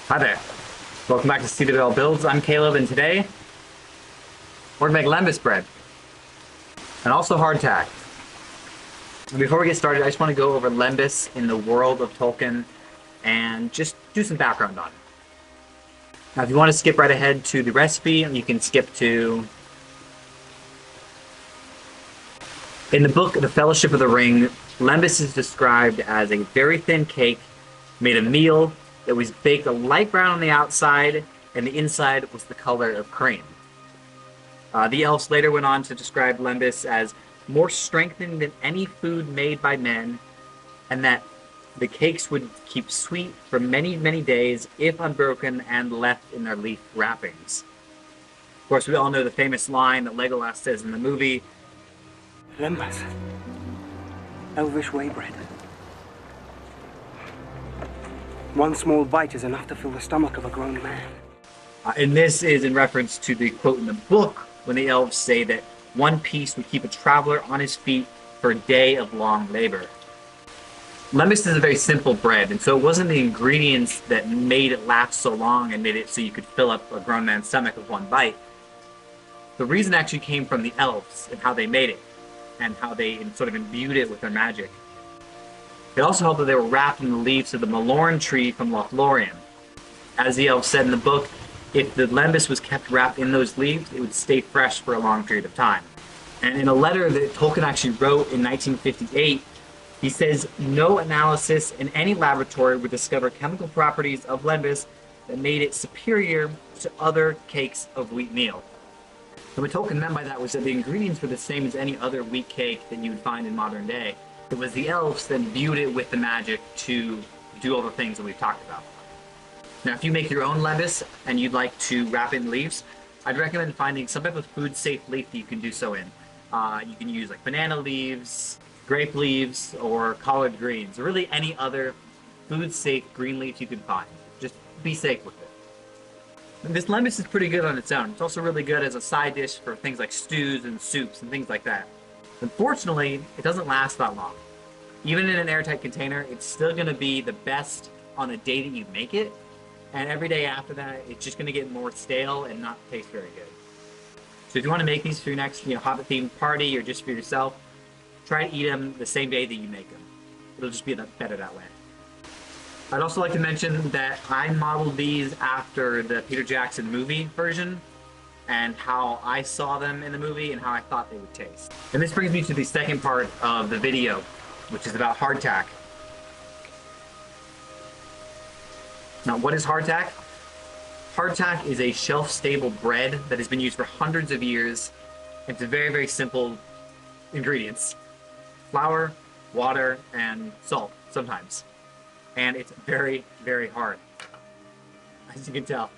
Hi there. Welcome back to CWLbuilds. I'm Caleb, and today we're gonna make Lembas bread and also hardtack. And before we get started, I just want to go over Lembas in the world of Tolkien and just do some background on it. Now, if you want to skip right ahead to the recipe, you can skip to... In the book, The Fellowship of the Ring, Lembas is described as a very thin cake made of meal that was baked a light brown on the outside, and the inside was the color of cream. The elves later went on to describe Lembas as more strengthening than any food made by men, and that the cakes would keep sweet for many, many days if unbroken and left in their leaf wrappings. Of course, we all know the famous line that Legolas says in the movie, Lembas. Elvish Waybread. One small bite is enough to fill the stomach of a grown man. And this is in reference to the quote in the book when the elves say that one piece would keep a traveler on his feet for a day of long labor. Lembas is a very simple bread, and so it wasn't the ingredients that made it last so long and made it so you could fill up a grown man's stomach with one bite. The reason actually came from the elves and how they made it, and how they sort of imbued it with their magic. It also helped that they were wrapped in the leaves of the Malorn tree from Lothlorien. As the elves said in the book, if the Lembas was kept wrapped in those leaves, it would stay fresh for a long period of time. And in a letter that Tolkien actually wrote in 1958, he says, no analysis in any laboratory would discover chemical properties of Lembas that made it superior to other cakes of wheat meal. And what Tolkien meant by that was that the ingredients were the same as any other wheat cake that you would find in modern day. It was the elves that imbued it with the magic to do all the things that we've talked about. Now, if you make your own Lembas and you'd like to wrap it in leaves, I'd recommend finding some type of food-safe leaf that you can do so in. You can use like banana leaves, grape leaves, or collard greens, or really any other food-safe green leaf you can find. Just be safe with it. And this Lembas is pretty good on its own. It's also really good as a side dish for things like stews and soups and things like that. Unfortunately, it doesn't last that long. Even in an airtight container, it's still going to be the best on the day that you make it, and every day after that, it's just going to get more stale and not taste very good. So if you want to make these for your next Hobbit-themed party or just for yourself, try to eat them the same day that you make them. It'll just be better that way. I'd also like to mention that I modeled these after the Peter Jackson movie version, and how I saw them in the movie and how I thought they would taste. And this brings me to the second part of the video, which is about hardtack. Now, what is hardtack? Hardtack is a shelf-stable bread that has been used for hundreds of years. It's a very, very simple ingredients. Flour, water, and salt, sometimes. And it's very, very hard, as you can tell.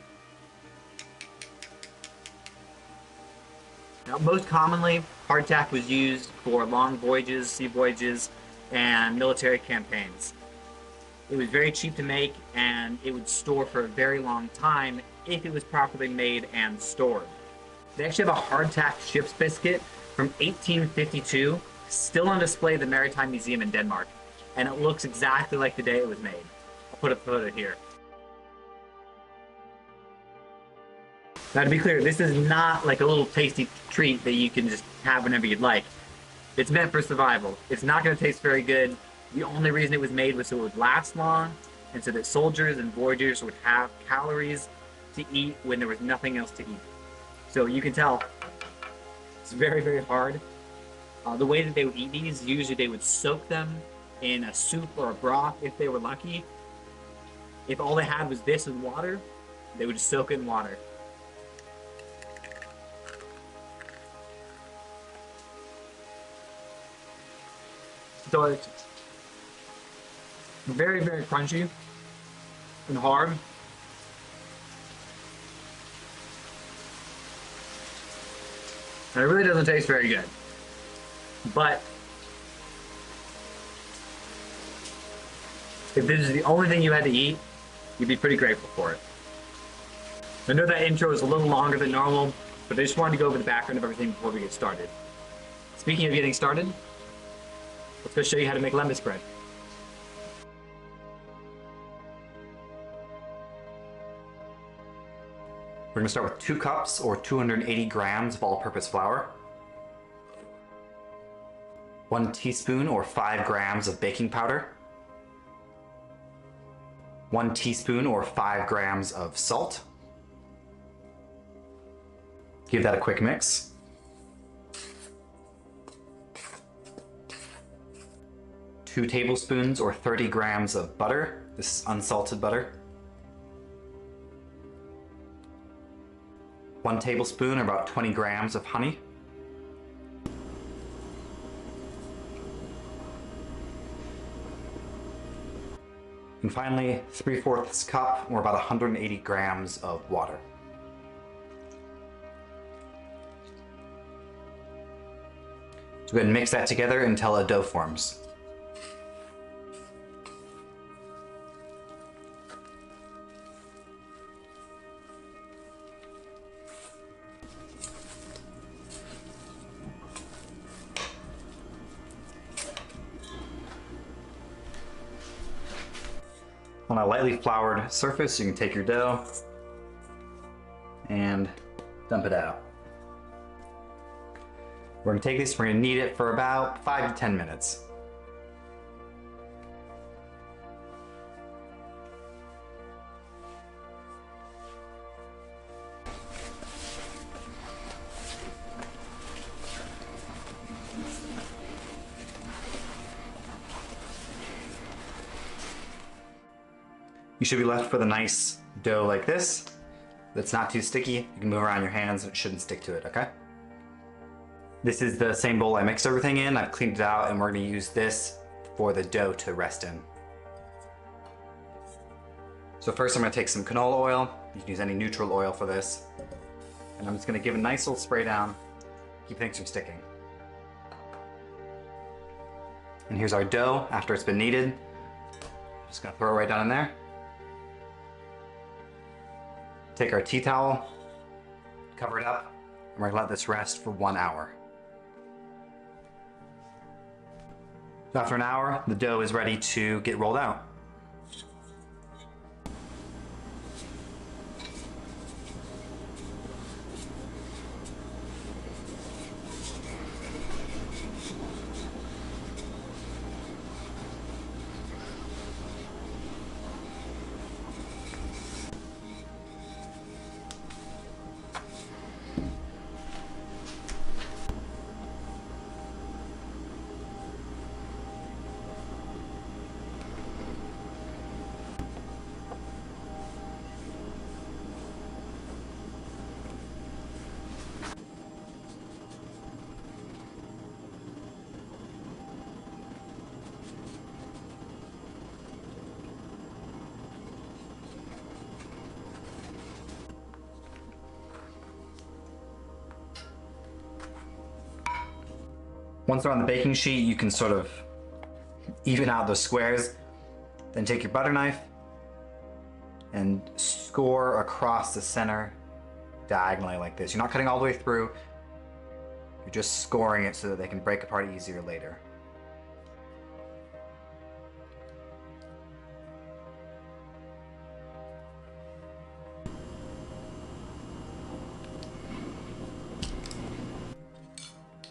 Now, most commonly, hardtack was used for long voyages, sea voyages, and military campaigns. It was very cheap to make, and it would store for a very long time if it was properly made and stored. They actually have a hardtack ship's biscuit from 1852, still on display at the Maritime Museum in Denmark, and it looks exactly like the day it was made. I'll put a photo here. Now, to be clear, this is not like a little tasty treat that you can just have whenever you'd like. It's meant for survival. It's not going to taste very good. The only reason it was made was so it would last long, and so that soldiers and voyagers would have calories to eat when there was nothing else to eat. So you can tell it's very, very hard. The way that they would eat these, usually they would soak them in a soup or a broth if they were lucky. If all they had was this and water, they would just soak it in water. So it's very, very crunchy and hard. And it really doesn't taste very good. But if this is the only thing you had to eat, you'd be pretty grateful for it. I know that intro is a little longer than normal, but I just wanted to go over the background of everything before we get started. Speaking of getting started, let's go show you how to make Lembas bread. We're gonna start with 2 cups or 280 grams of all-purpose flour, 1 teaspoon or 5 grams of baking powder, 1 teaspoon or 5 grams of salt. Give that a quick mix. 2 tablespoons or 30 grams of butter. This is unsalted butter. 1 tablespoon or about 20 grams of honey. And finally, 3/4 cup or about 180 grams of water. So go ahead and mix that together until a dough forms. On a lightly floured surface, you can take your dough and dump it out. We're gonna take this, we're gonna knead it for about 5 to 10 minutes. You should be left with a nice dough like this. That's not too sticky. You can move around your hands and it shouldn't stick to it, okay? This is the same bowl I mixed everything in. I've cleaned it out and we're gonna use this for the dough to rest in. So first I'm gonna take some canola oil. You can use any neutral oil for this. And I'm just gonna give a nice little spray down, keep things from sticking. And here's our dough after it's been kneaded. Just gonna throw it right down in there. Take our tea towel, cover it up, and we're gonna let this rest for 1 hour. So after an hour, the dough is ready to get rolled out. Once they're on the baking sheet, you can sort of even out those squares. Then take your butter knife and score across the center diagonally like this. You're not cutting all the way through. You're just scoring it so that they can break apart easier later.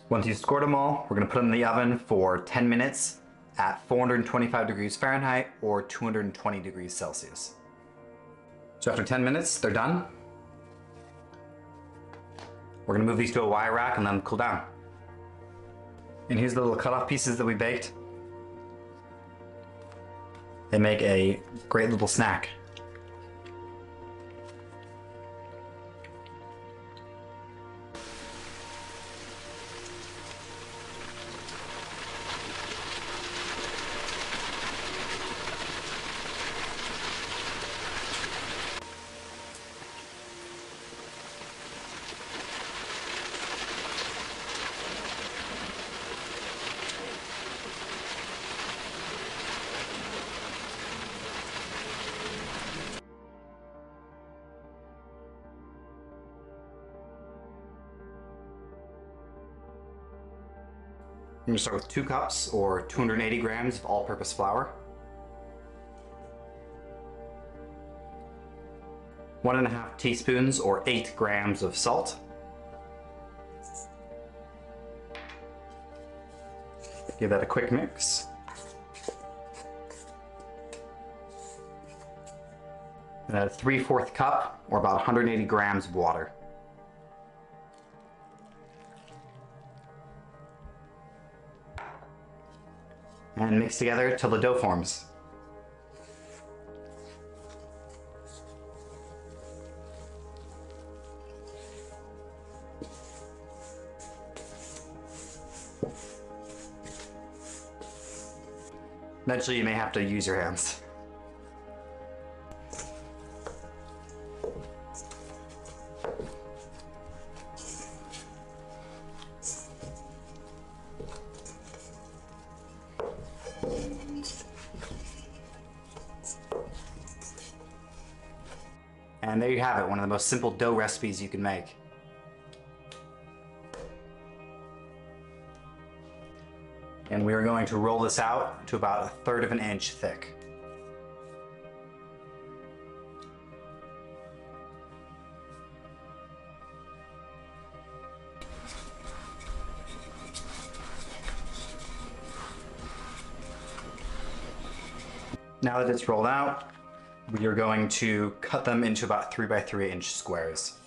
Once you've scored them all, we're gonna put them in the oven for 10 minutes at 425 degrees Fahrenheit or 220 degrees Celsius. So after 10 minutes, they're done. We're gonna move these to a wire rack and let them cool down. And here's the little cut-off pieces that we baked. They make a great little snack. I'm gonna start with 2 cups or 280 grams of all-purpose flour, 1.5 teaspoons or 8 grams of salt. Give that a quick mix. And a 3/4 cup or about 180 grams of water. And mix together till the dough forms. Eventually you may have to use your hands. And there you have it, one of the most simple dough recipes you can make. And we are going to roll this out to about 1/3 of an inch thick. Now that it's rolled out, we are going to cut them into about 3x3 inch squares.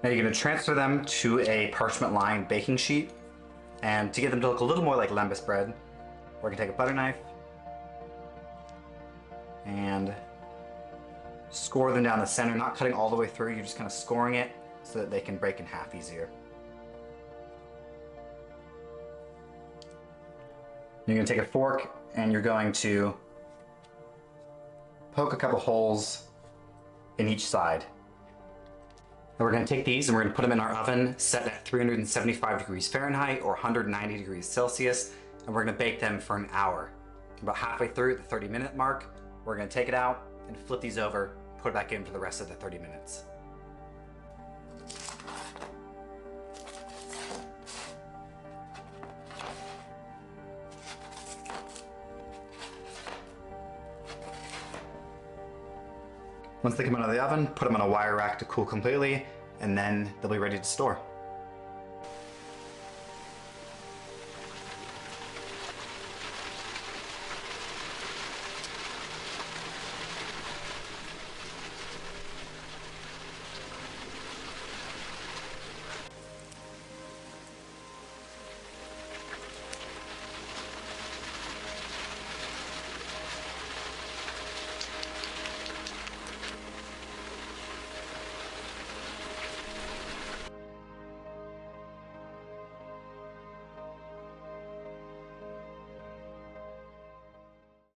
Now you're going to transfer them to a parchment lined baking sheet, and to get them to look a little more like Lembas bread, we're going to take a butter knife and score them down the center, not cutting all the way through, you're just kind of scoring it so that they can break in half easier. You're going to take a fork and you're going to poke a couple holes in each side. And we're going to take these and we're going to put them in our oven set at 375 degrees Fahrenheit or 190 degrees Celsius, and we're going to bake them for an hour. About halfway through the 30-minute mark, we're going to take it out and flip these over, put it back in for the rest of the 30 minutes. Once they come out of the oven, put them on a wire rack to cool completely, and then they'll be ready to store.